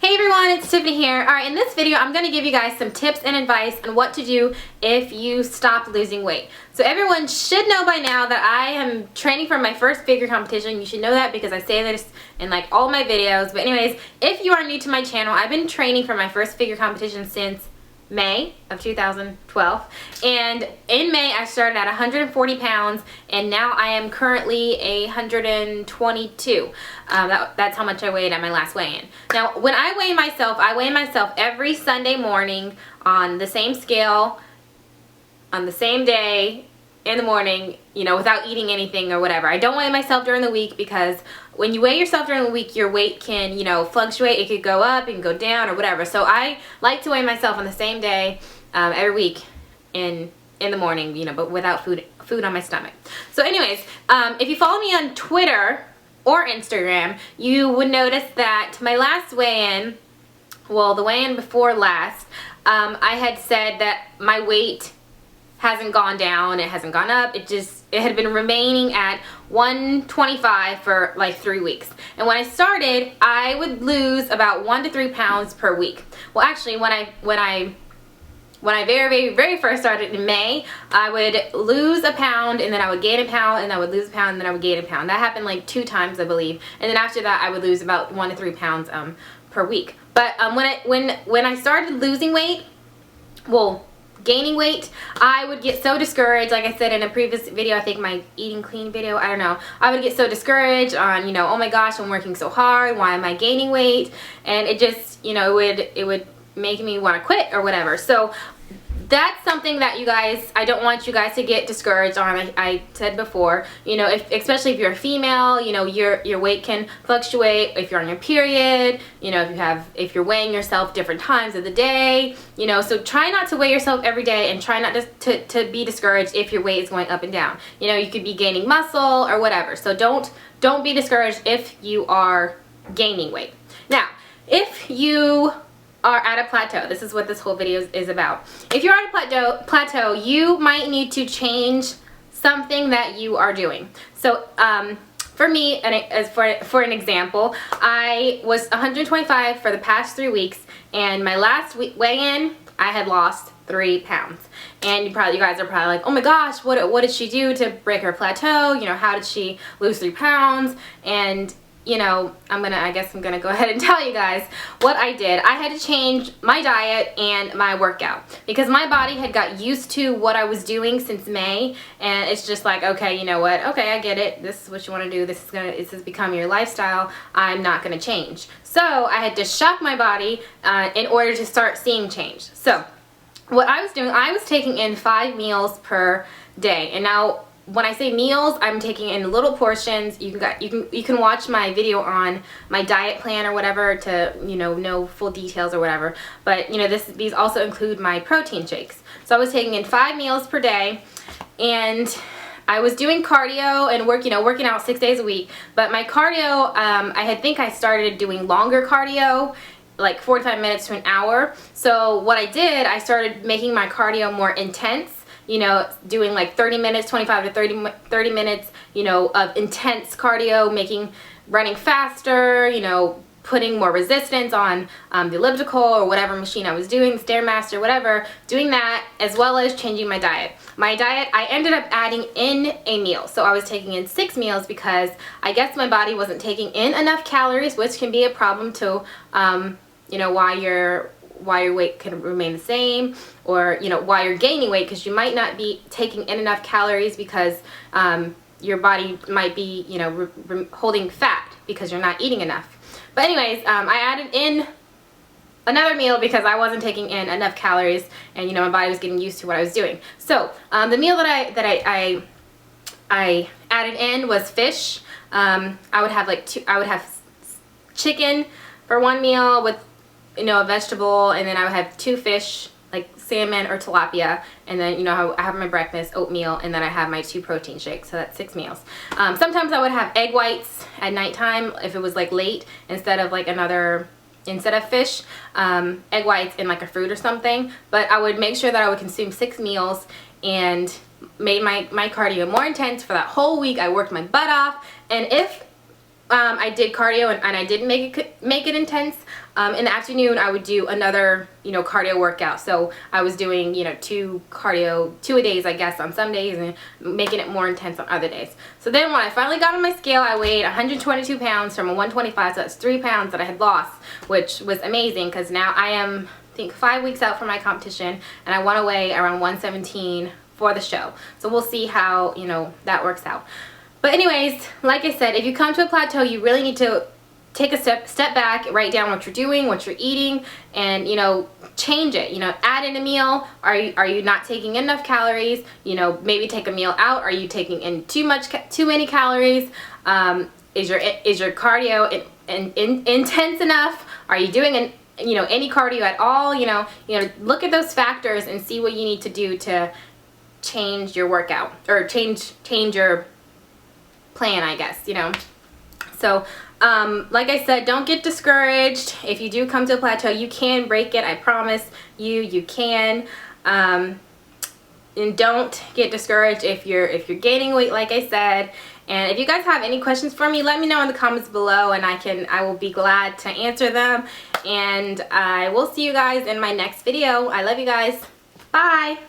Hey everyone, it's Tiffany here. Alright, in this video I'm going to give you guys some tips and advice on what to do if you stop losing weight. So everyone should know by now that I am training for my first figure competition. You should know that because I say this in like all my videos. But anyways, if you are new to my channel, I've been training for my first figure competition since May of 2012, and in May I started at 140 pounds and now I am currently 122. That's how much I weighed at my last weigh-in. Now when I weigh myself every Sunday morning on the same scale on the same day in the morning, you know, without eating anything or whatever. I don't weigh myself during the week because when you weigh yourself during the week, your weight can, you know, fluctuate. It could go up, it can go down or whatever. So I like to weigh myself on the same day every week in the morning, you know, but without food on my stomach. So anyways, if you follow me on Twitter or Instagram, you would notice that my last weigh-in, well, the weigh-in before last, I had said that my weight hasn't gone down, it hasn't gone up, it had been remaining at 125 for like 3 weeks. And when I started, I would lose about 1 to 3 pounds per week. Well, actually, when I very first started in May, I would lose a pound and then I would gain a pound and I would lose a pound and then I would gain a pound. That happened like 2 times, I believe. And then after that, I would lose about 1 to 3 pounds per week. But when I started losing weight, well, gaining weight, I would get so discouraged. Like I said in a previous video, I think my eating clean video, I don't know, I would get so discouraged on, you know, oh my gosh, I'm working so hard, why am I gaining weight? And it just, you know, it would make me want to quit or whatever. So that's something that you guys, I don't want you guys to get discouraged on. I said before, you know, especially if you're a female, you know, your weight can fluctuate if you're on your period, you know, if you're weighing yourself different times of the day, you know, so try not to weigh yourself every day and try not to be discouraged if your weight is going up and down. You know, you could be gaining muscle or whatever. So don't be discouraged if you are gaining weight. Now, if you are at a plateau, this is what this whole video is about. If you're at a plateau, you might need to change something that you are doing. So for me, and as for an example, I was 125 for the past 3 weeks, and my last weigh-in, I had lost 3 pounds. And you guys are probably like, oh my gosh, what did she do to break her plateau? You know, how did she lose 3 pounds? And you know, I guess I'm gonna go ahead and tell you guys what I did. I had to change my diet and my workout because my body had got used to what I was doing since May, and it's just like, okay, you know what? Okay, I get it. This is what you want to do. This has become your lifestyle. I'm not gonna change. So I had to shock my body in order to start seeing change. So what I was doing, I was taking in 5 meals per day, and now when I say meals, I'm taking in little portions. You can watch my video on my diet plan or whatever to, you know full details or whatever. But you know, these also include my protein shakes. So I was taking in 5 meals per day, and I was doing cardio and working out 6 days a week. But my cardio, I think I started doing longer cardio, like 45 minutes to an hour. So what I did, I started making my cardio more intense. You know, doing like 30 minutes, 25 to 30 minutes, you know, of intense cardio, running faster, you know, putting more resistance on the elliptical or whatever machine I was doing, Stairmaster, whatever, doing that, as well as changing my diet. My diet, I ended up adding in a meal. So I was taking in 6 meals because I guess my body wasn't taking in enough calories, which can be a problem to, you know, why your weight can remain the same, or you know, why you're gaining weight, because you might not be taking in enough calories because your body might be, you know, holding fat because you're not eating enough. But anyways, I added in another meal because I wasn't taking in enough calories, and you know, my body was getting used to what I was doing. So the meal that I added in was fish. I would have chicken for 1 meal with, you know, a vegetable, and then I would have 2 fish, like salmon or tilapia, and then, you know, I have my breakfast, oatmeal, and then I have my 2 protein shakes. So that's 6 meals. Sometimes I would have egg whites at nighttime if it was like late, instead of fish, egg whites in like a fruit or something. But I would make sure that I would consume 6 meals and made my cardio more intense for that whole week. I worked my butt off, and if I did cardio and I didn't make it intense. In the afternoon, I would do another, cardio workout. So I was doing, 2 a days, I guess, on some days, and making it more intense on other days. So then when I finally got on my scale, I weighed 122 pounds from a 125, so that's 3 pounds that I had lost, which was amazing because now I am, I think, 5 weeks out from my competition, and I want to weigh around 117 for the show. So we'll see how, that works out. But anyways, like I said, if you come to a plateau, you really need to take a step back, write down what you're doing, what you're eating, and change it. Add in a meal. Are you not taking enough calories? Maybe take a meal out. Are you taking in too many calories? Is your cardio intense enough? Are you doing any cardio at all? Look at those factors and see what you need to do to change your workout, or change your plan, I guess. So like I said, don't get discouraged. If you do come to a plateau, you can break it. I promise you can. And don't get discouraged if you're gaining weight, like I said. And if you guys have any questions for me, let me know in the comments below, and I will be glad to answer them. And I will see you guys in my next video. I love you guys. Bye.